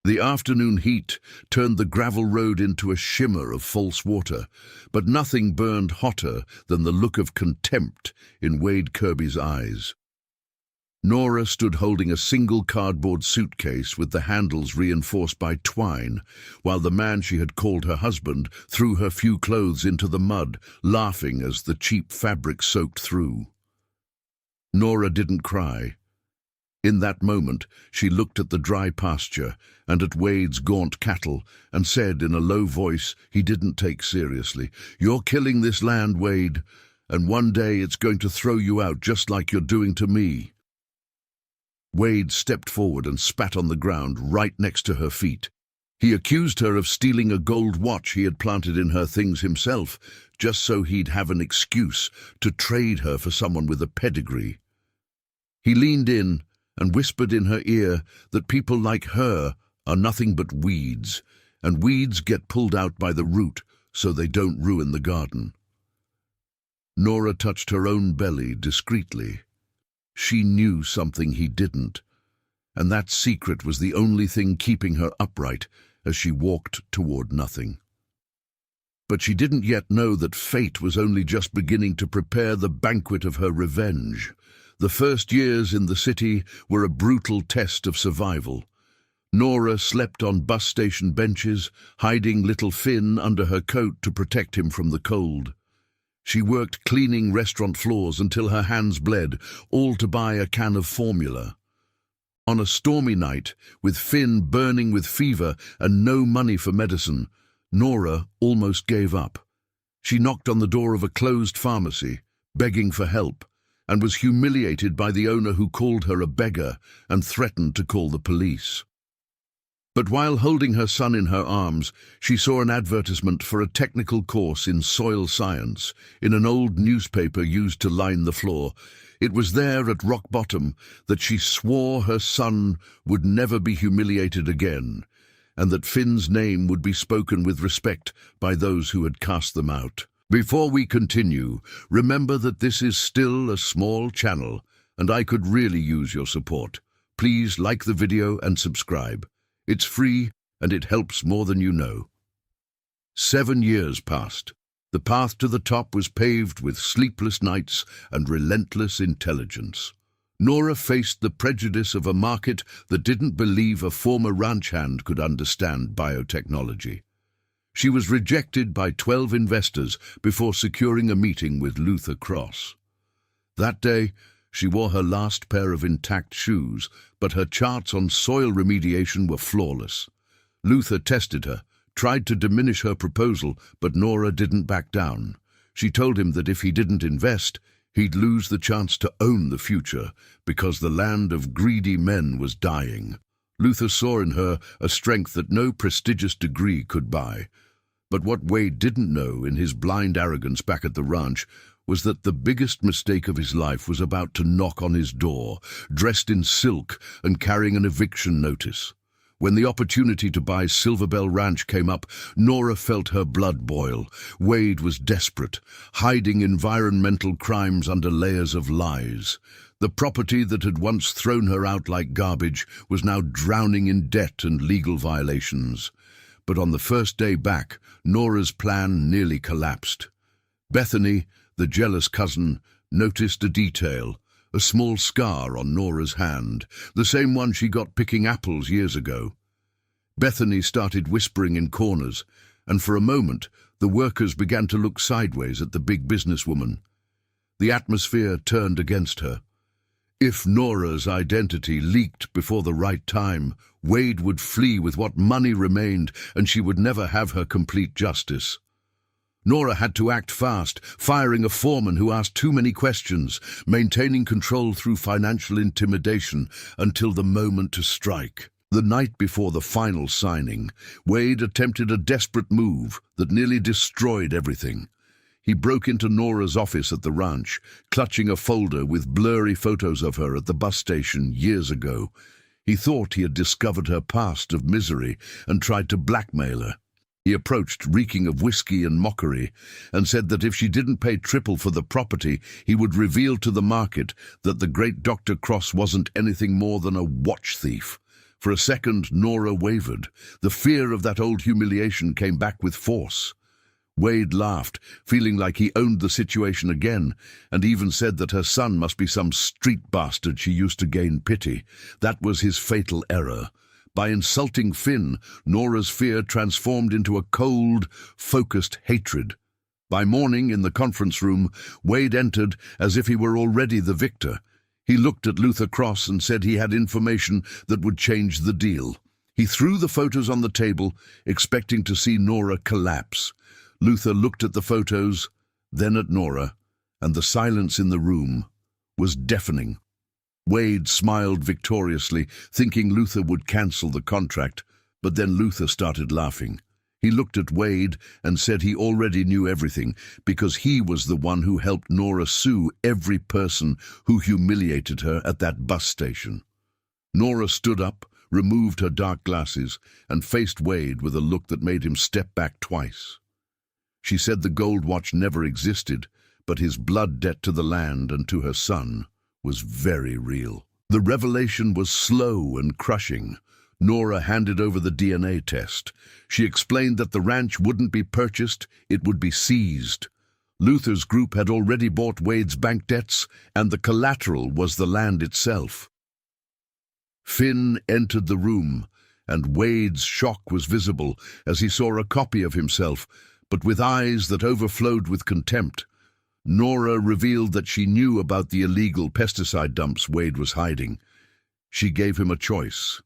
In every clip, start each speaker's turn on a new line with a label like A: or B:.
A: The afternoon heat turned the gravel road into a shimmer of false water, but nothing burned hotter than the look of contempt in Wade Kirby's eyes. Nora stood holding a single cardboard suitcase with the handles reinforced by twine, while the man she had called her husband threw her few clothes into the mud, laughing as the cheap fabric soaked through. Nora didn't cry. In that moment, she looked at the dry pasture and at Wade's gaunt cattle and said in a low voice he didn't take seriously, "You're killing this land, Wade, and one day it's going to throw you out just like you're doing to me." Wade stepped forward and spat on the ground right next to her feet. He accused her of stealing a gold watch he had planted in her things himself, just so he'd have an excuse to trade her for someone with a pedigree. He leaned in and whispered in her ear that people like her are nothing but weeds, and weeds get pulled out by the root so they don't ruin the garden. Nora touched her own belly discreetly. She knew something he didn't, and that secret was the only thing keeping her upright as she walked toward nothing. But she didn't yet know that fate was only just beginning to prepare the banquet of her revenge. The first years in the city were a brutal test of survival. Nora slept on bus station benches, hiding little Finn under her coat to protect him from the cold. She worked cleaning restaurant floors until her hands bled, all to buy a can of formula. On a stormy night, with Finn burning with fever and no money for medicine, Nora almost gave up. She knocked on the door of a closed pharmacy, begging for help, and was humiliated by the owner who called her a beggar and threatened to call the police. But while holding her son in her arms, she saw an advertisement for a technical course in soil science in an old newspaper used to line the floor. It was there at rock bottom that she swore her son would never be humiliated again, and that Finn's name would be spoken with respect by those who had cast them out. Before we continue, remember that this is still a small channel, and I could really use your support. Please like the video and subscribe. It's free, and it helps more than you know. 7 years passed. The path to the top was paved with sleepless nights and relentless intelligence. Nora faced the prejudice of a market that didn't believe a former ranch hand could understand biotechnology. She was rejected by 12 investors before securing a meeting with Luther Cross. That day, she wore her last pair of intact shoes, but her charts on soil remediation were flawless. Luther tested her, tried to diminish her proposal, but Nora didn't back down. She told him that if he didn't invest, he'd lose the chance to own the future, because the land of greedy men was dying. Luther saw in her a strength that no prestigious degree could buy. But what Wade didn't know in his blind arrogance back at the ranch was that the biggest mistake of his life was about to knock on his door, dressed in silk and carrying an eviction notice. When the opportunity to buy Silverbell Ranch came up, Nora felt her blood boil. Wade was desperate, hiding environmental crimes under layers of lies. The property that had once thrown her out like garbage was now drowning in debt and legal violations. But on the first day back, Nora's plan nearly collapsed. Bethany, the jealous cousin, noticed a detail, a small scar on Nora's hand, the same one she got picking apples years ago. Bethany started whispering in corners, and for a moment the workers began to look sideways at the big businesswoman. The atmosphere turned against her. If Nora's identity leaked before the right time, Wade would flee with what money remained, and she would never have her complete justice. Nora had to act fast, firing a foreman who asked too many questions, maintaining control through financial intimidation until the moment to strike. The night before the final signing, Wade attempted a desperate move that nearly destroyed everything. He broke into Nora's office at the ranch, clutching a folder with blurry photos of her at the bus station years ago. He thought he had discovered her past of misery and tried to blackmail her. He approached, reeking of whiskey and mockery, and said that if she didn't pay triple for the property, he would reveal to the market that the great Dr. Cross wasn't anything more than a watch thief. For a second, Nora wavered. The fear of that old humiliation came back with force. Wade laughed, feeling like he owned the situation again, and even said that her son must be some street bastard she used to gain pity. That was his fatal error. By insulting Finn, Nora's fear transformed into a cold, focused hatred. By morning, in the conference room, Wade entered as if he were already the victor. He looked at Luther Cross and said he had information that would change the deal. He threw the photos on the table, expecting to see Nora collapse. Luther looked at the photos, then at Nora, and the silence in the room was deafening. Wade smiled victoriously, thinking Luther would cancel the contract, but then Luther started laughing. He looked at Wade and said he already knew everything because he was the one who helped Nora sue every person who humiliated her at that bus station. Nora stood up, removed her dark glasses, and faced Wade with a look that made him step back twice. She said the gold watch never existed, but his blood debt to the land and to her son was very real. The revelation was slow and crushing. Nora handed over the DNA test. She explained that the ranch wouldn't be purchased, it would be seized. Luther's group had already bought Wade's bank debts, and the collateral was the land itself. Finn entered the room, and Wade's shock was visible as he saw a copy of himself, but with eyes that overflowed with contempt. Nora revealed that she knew about the illegal pesticide dumps Wade was hiding. She gave him a choice: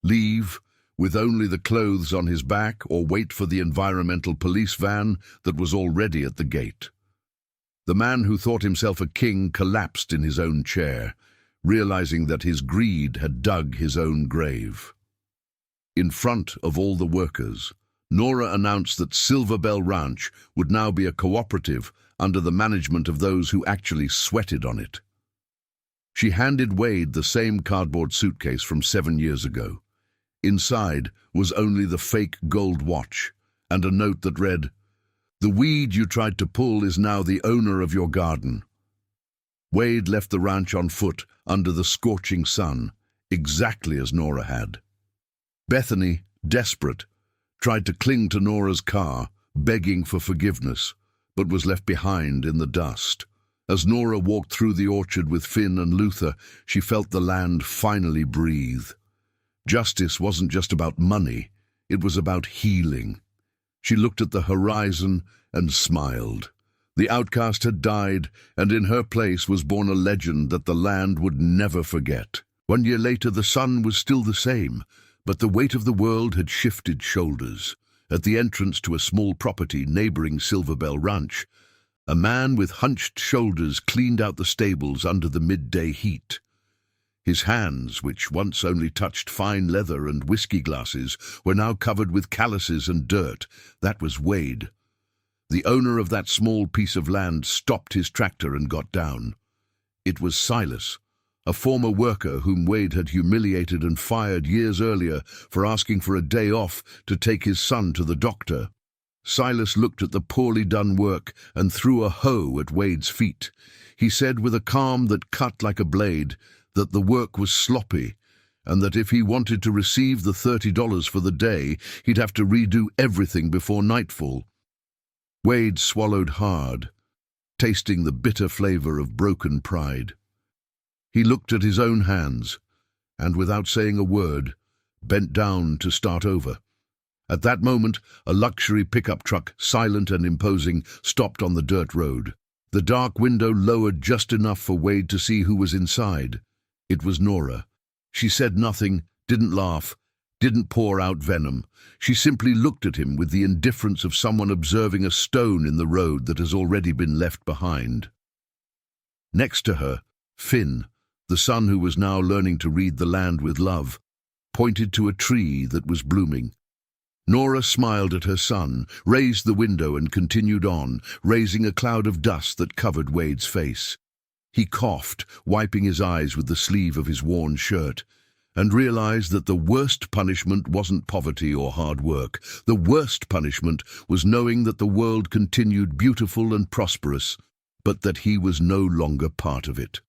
A: leave with only the clothes on his back, or wait for the environmental police van that was already at the gate. The man who thought himself a king collapsed in his own chair, realizing that his greed had dug his own grave. In front of all the workers, Nora announced that Silver Bell Ranch would now be a cooperative under the management of those who actually sweated on it. She handed Wade the same cardboard suitcase from 7 years ago. Inside was only the fake gold watch and a note that read, "The weed you tried to pull is now the owner of your garden." Wade left the ranch on foot under the scorching sun, exactly as Nora had. Bethany, desperate, tried to cling to Nora's car, begging for forgiveness, but was left behind in the dust. As Nora walked through the orchard with Finn and Luther, she felt the land finally breathe. Justice wasn't just about money, it was about healing. She looked at the horizon and smiled. The outcast had died, and in her place was born a legend that the land would never forget. 1 year later, the sun was still the same, but the weight of the world had shifted shoulders. At the entrance to a small property neighboring Silver Bell Ranch, a man with hunched shoulders cleaned out the stables under the midday heat. His hands, which once only touched fine leather and whiskey glasses, were now covered with calluses and dirt. That was Wade. The owner of that small piece of land stopped his tractor and got down. It was Silas, a former worker whom Wade had humiliated and fired years earlier for asking for a day off to take his son to the doctor. Silas looked at the poorly done work and threw a hoe at Wade's feet. He said with a calm that cut like a blade that the work was sloppy, and that if he wanted to receive the $30 for the day, he'd have to redo everything before nightfall. Wade swallowed hard, tasting the bitter flavor of broken pride. He looked at his own hands, and without saying a word, bent down to start over. At that moment, a luxury pickup truck, silent and imposing, stopped on the dirt road. The dark window lowered just enough for Wade to see who was inside. It was Nora. She said nothing, didn't laugh, didn't pour out venom. She simply looked at him with the indifference of someone observing a stone in the road that has already been left behind. Next to her, Finn, the son who was now learning to read the land with love, pointed to a tree that was blooming. Nora smiled at her son, raised the window and continued on, raising a cloud of dust that covered Wade's face. He coughed, wiping his eyes with the sleeve of his worn shirt, and realized that the worst punishment wasn't poverty or hard work. The worst punishment was knowing that the world continued beautiful and prosperous, but that he was no longer part of it.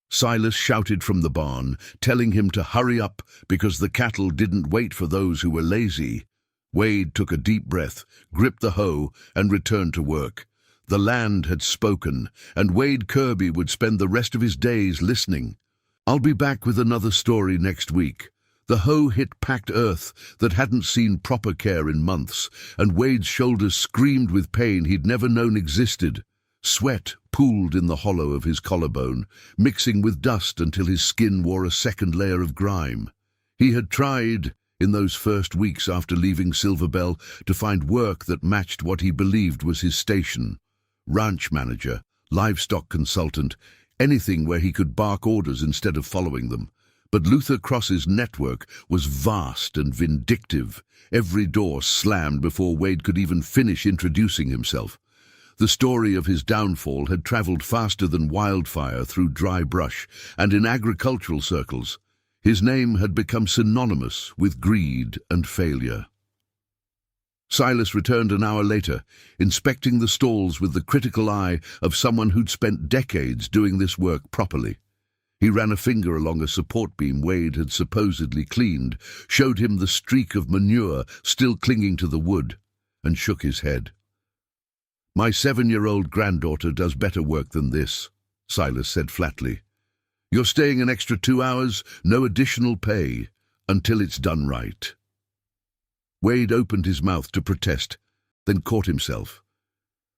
A: Silas shouted from the barn, telling him to hurry up because the cattle didn't wait for those who were lazy. Wade took a deep breath, gripped the hoe, and returned to work. The land had spoken, and Wade Kirby would spend the rest of his days listening. "I'll be back with another story next week." The hoe hit packed earth that hadn't seen proper care in months, and Wade's shoulders screamed with pain he'd never known existed. Sweat pooled in the hollow of his collarbone, mixing with dust until his skin wore a second layer of grime. He had tried, in those first weeks after leaving Silverbell, to find work that matched what he believed was his station. Ranch manager, livestock consultant, anything where he could bark orders instead of following them. But Luther Cross's network was vast and vindictive. Every door slammed before Wade could even finish introducing himself. The story of his downfall had traveled faster than wildfire through dry brush, and in agricultural circles, his name had become synonymous with greed and failure. Silas returned an hour later, inspecting the stalls with the critical eye of someone who'd spent decades doing this work properly. He ran a finger along a support beam Wade had supposedly cleaned, showed him the streak of manure still clinging to the wood, and shook his head. "My 7-year-old granddaughter does better work than this," Silas said flatly. "You're staying an extra 2 hours, no additional pay, until it's done right." Wade opened his mouth to protest, then caught himself.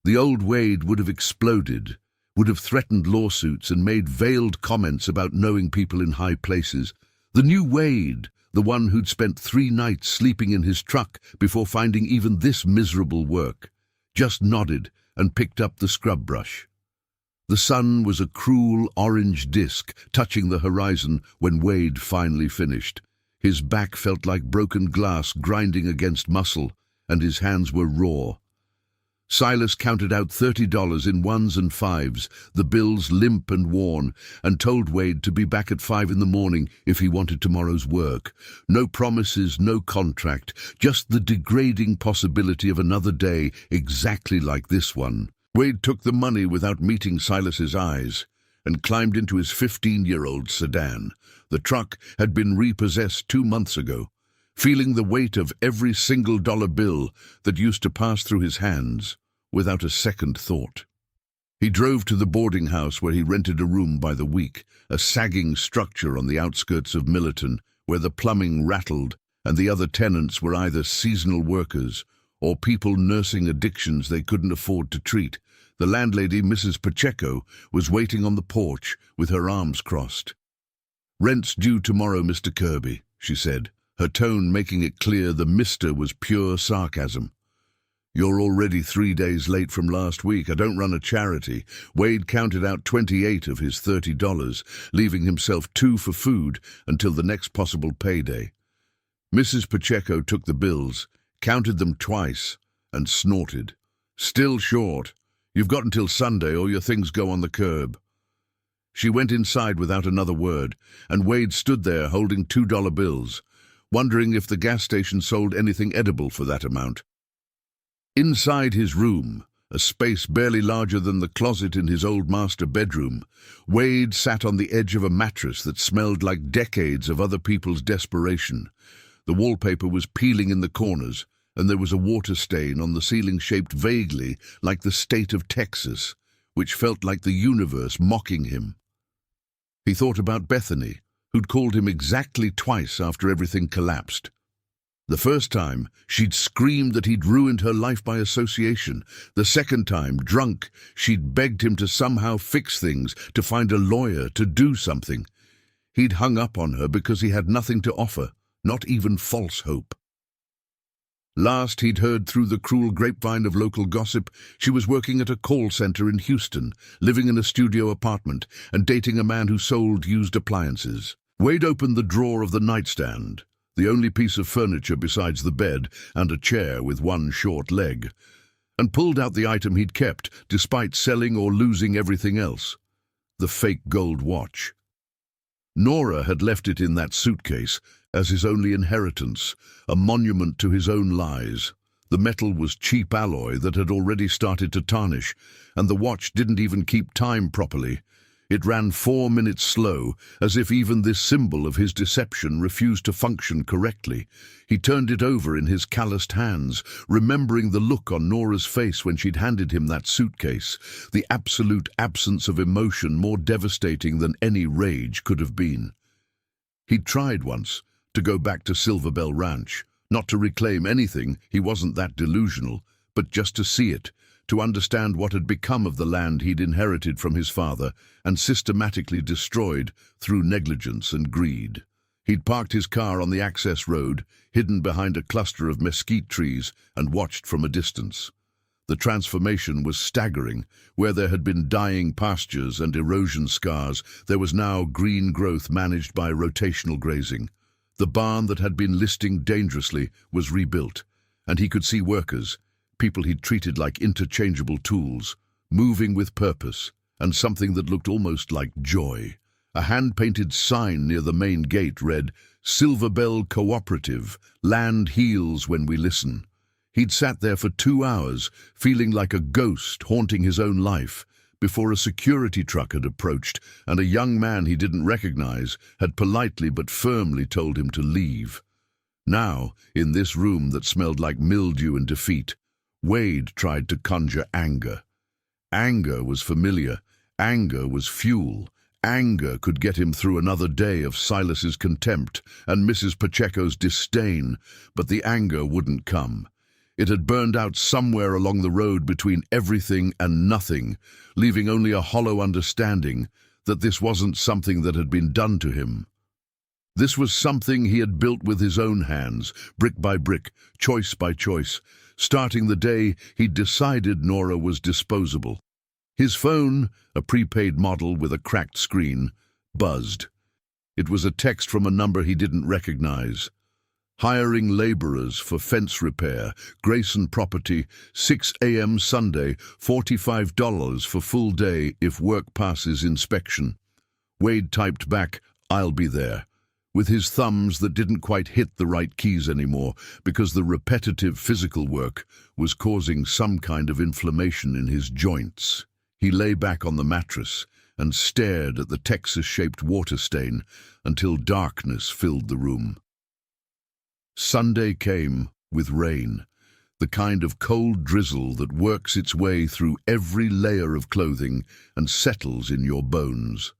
A: The old Wade would have exploded, would have threatened lawsuits and made veiled comments about knowing people in high places. The new Wade, the one who'd spent 3 nights sleeping in his truck before finding even this miserable work, just nodded and picked up the scrub brush. The sun was a cruel orange disk touching the horizon when Wade finally finished. His back felt like broken glass grinding against muscle, and his hands were raw. Silas counted out $30 in 1s and 5s, the bills limp and worn, and told Wade to be back at 5 in the morning if he wanted tomorrow's work. No promises, no contract, just the degrading possibility of another day exactly like this one. Wade took the money without meeting Silas's eyes and climbed into his 15-year-old sedan. The truck had been repossessed 2 months ago, feeling the weight of every single dollar bill that used to pass through his hands without a second thought. He drove to the boarding house where he rented a room by the week, a sagging structure on the outskirts of Millerton where the plumbing rattled and the other tenants were either seasonal workers or people nursing addictions they couldn't afford to treat. The landlady, Mrs. Pacheco, was waiting on the porch with her arms crossed. "Rent's due tomorrow, Mr. Kirby," she said, her tone making it clear the Mr. was pure sarcasm. "You're already 3 days late from last week. I don't run a charity." Wade counted out 28 of his $30, leaving himself 2 for food until the next possible payday. Mrs. Pacheco took the bills, counted them twice, and snorted. "Still short. You've got until Sunday or your things go on the curb." She went inside without another word, and Wade stood there holding $2 bills, wondering if the gas station sold anything edible for that amount. Inside his room, a space barely larger than the closet in his old master bedroom, Wade sat on the edge of a mattress that smelled like decades of other people's desperation. The wallpaper was peeling in the corners, and there was a water stain on the ceiling shaped vaguely like the state of Texas, which felt like the universe mocking him. He thought about Bethany, who'd called him exactly twice after everything collapsed. The first time, she'd screamed that he'd ruined her life by association. The second time, drunk, she'd begged him to somehow fix things, to find a lawyer, to do something. He'd hung up on her because he had nothing to offer, not even false hope. Last he'd heard through the cruel grapevine of local gossip, she was working at a call center in Houston, living in a studio apartment, and dating a man who sold used appliances. Wade opened the drawer of the nightstand, the only piece of furniture besides the bed and a chair with one short leg, and pulled out the item he'd kept, despite selling or losing everything else: the fake gold watch. Nora had left it in that suitcase as his only inheritance, a monument to his own lies. The metal was cheap alloy that had already started to tarnish, and the watch didn't even keep time properly. It ran 4 minutes slow, as if even this symbol of his deception refused to function correctly. He turned it over in his calloused hands, remembering the look on Nora's face when she'd handed him that suitcase, the absolute absence of emotion more devastating than any rage could have been. He'd tried once to go back to Silverbell Ranch, not to reclaim anything, he wasn't that delusional, but just to see it, to understand what had become of the land he'd inherited from his father and systematically destroyed through negligence and greed. He'd parked his car on the access road, hidden behind a cluster of mesquite trees, and watched from a distance. The transformation was staggering. Where there had been dying pastures and erosion scars, there was now green growth managed by rotational grazing. The barn that had been listing dangerously was rebuilt, and he could see workers, people he'd treated like interchangeable tools, moving with purpose, and something that looked almost like joy. A hand-painted sign near the main gate read, "Silverbell Cooperative, Land Heals When We Listen." He'd sat there for 2 hours, feeling like a ghost haunting his own life, before a security truck had approached and a young man he didn't recognize had politely but firmly told him to leave. Now, in this room that smelled like mildew and defeat, Wade tried to conjure anger. Anger was familiar. Anger was fuel. Anger could get him through another day of Silas's contempt and Mrs. Pacheco's disdain, but the anger wouldn't come. It had burned out somewhere along the road between everything and nothing, leaving only a hollow understanding that this wasn't something that had been done to him. This was something he had built with his own hands, brick by brick, choice by choice, starting the day he'd decided Nora was disposable. His phone, a prepaid model with a cracked screen, buzzed. It was a text from a number he didn't recognize. Hiring laborers for fence repair, Grayson Property, 6 a.m. Sunday, $45 for full day if work passes inspection. Wade typed back, "I'll be there," with his thumbs that didn't quite hit the right keys anymore because the repetitive physical work was causing some kind of inflammation in his joints. He lay back on the mattress and stared at the Texas-shaped water stain until darkness filled the room. Sunday came with rain, the kind of cold drizzle that works its way through every layer of clothing and settles in your bones.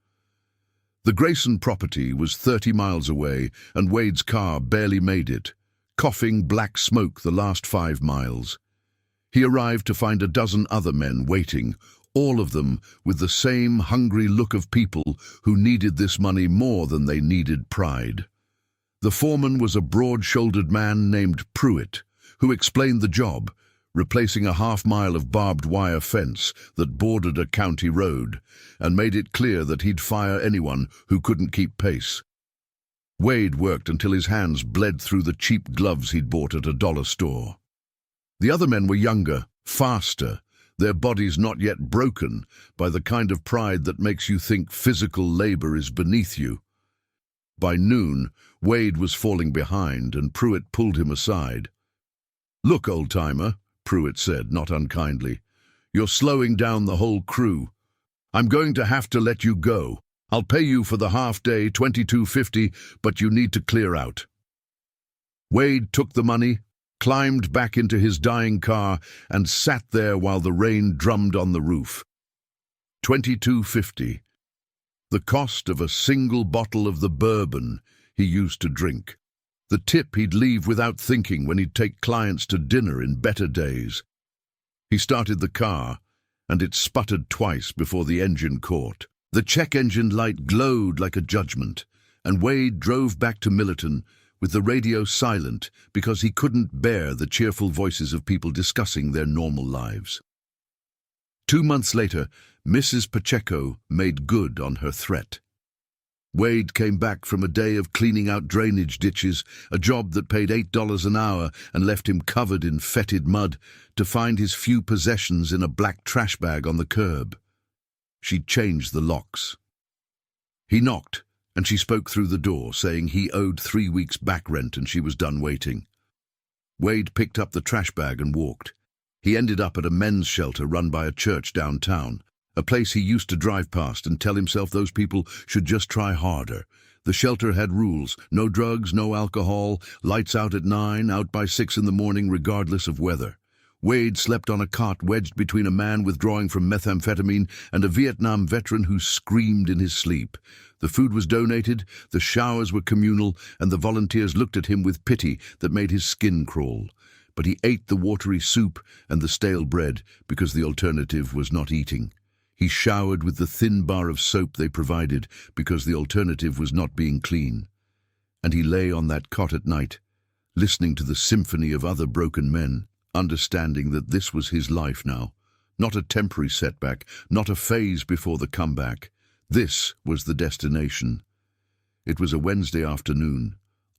A: The Grayson property was 30 miles away, and Wade's car barely made it, coughing black smoke the last 5 miles. He arrived to find a dozen other men waiting, all of them with the same hungry look of people who needed this money more than they needed pride. The foreman was a broad-shouldered man named Pruitt, who explained the job, replacing a half-mile of barbed wire fence that bordered a county road, and made it clear that he'd fire anyone who couldn't keep pace. Wade worked until his hands bled through the cheap gloves he'd bought at a dollar store. The other men were younger, faster, their bodies not yet broken by the kind of pride that makes you think physical labor is beneath you. By noon, Wade was falling behind, and Pruitt pulled him aside. "Look, old-timer," Pruitt said, not unkindly, "you're slowing down the whole crew. I'm going to have to let you go. I'll pay you for the half-day, $22.50, but you need to clear out." Wade took the money, climbed back into his dying car, and sat there while the rain drummed on the roof. $22.50. The cost of a single bottle of the bourbon he used to drink. The tip he'd leave without thinking when he'd take clients to dinner in better days. He started the car, and it sputtered twice before the engine caught. The check engine light glowed like a judgment, and Wade drove back to Millerton with the radio silent because he couldn't bear the cheerful voices of people discussing their normal lives. 2 months later, Mrs. Pacheco made good on her threat. Wade came back from a day of cleaning out drainage ditches, a job that paid $8 an hour and left him covered in fetid mud, to find his few possessions in a black trash bag on the curb. She'd changed the locks. He knocked, and she spoke through the door, saying he owed 3 weeks' back rent and she was done waiting. Wade picked up the trash bag and walked. He ended up at a men's shelter run by a church downtown, a place he used to drive past and tell himself those people should just try harder. The shelter had rules: no drugs, no alcohol, lights out at 9, out by 6 in the morning regardless of weather. Wade slept on a cot wedged between a man withdrawing from methamphetamine and a Vietnam veteran who screamed in his sleep. The food was donated, the showers were communal, and the volunteers looked at him with pity that made his skin crawl. But he ate the watery soup and the stale bread because the alternative was not eating. He showered with the thin bar of soap they provided because the alternative was not being clean. And he lay on that cot at night, listening to the symphony of other broken men, understanding that this was his life now, not a temporary setback, not a phase before the comeback. This was the destination. It was a Wednesday afternoon,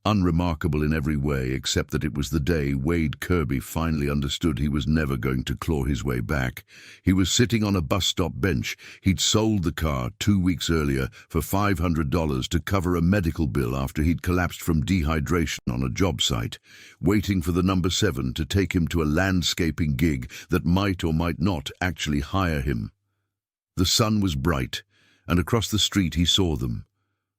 A: unremarkable in every way except that it was the day Wade Kirby finally understood he was never going to claw his way back. He was sitting on a bus stop bench. He'd sold the car 2 weeks earlier for $500 to cover a medical bill after he'd collapsed from dehydration on a job site, waiting for the number 7 to take him to a landscaping gig that might or might not actually hire him. The sun was bright, and across the street he saw them.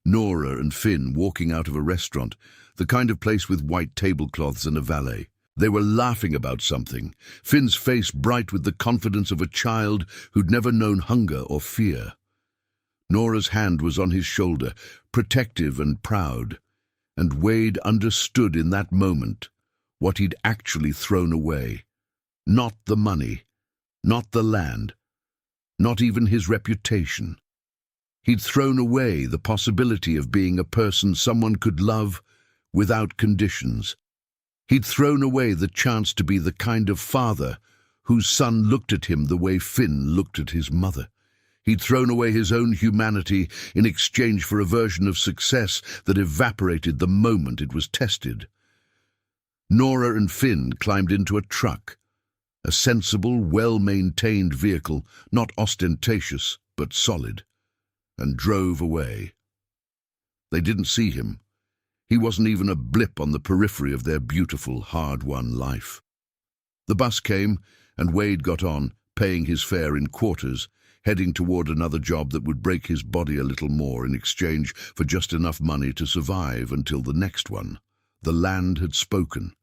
A: Nora and Finn walking out of a restaurant, the kind of place with white tablecloths and a valet. They were laughing about something, Finn's face bright with the confidence of a child who'd never known hunger or fear. Nora's hand was on his shoulder, protective and proud, and Wade understood in that moment what he'd actually thrown away. Not the money, not the land, not even his reputation. He'd thrown away the possibility of being a person someone could love without conditions. He'd thrown away the chance to be the kind of father whose son looked at him the way Finn looked at his mother. He'd thrown away his own humanity in exchange for a version of success that evaporated the moment it was tested. Nora and Finn climbed into a truck, a sensible, well-maintained vehicle, not ostentatious but solid, and drove away. They didn't see him. He wasn't even a blip on the periphery of their beautiful, hard-won life. The bus came, and Wade got on, paying his fare in quarters, heading toward another job that would break his body a little more in exchange for just enough money to survive until the next one. The land had spoken,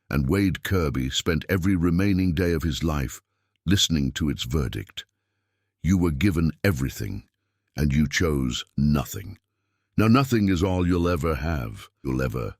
A: and Wade Kirby spent every remaining day of his life listening to its verdict. You were given everything, and you chose nothing. Now, nothing is all you'll ever have. You'll ever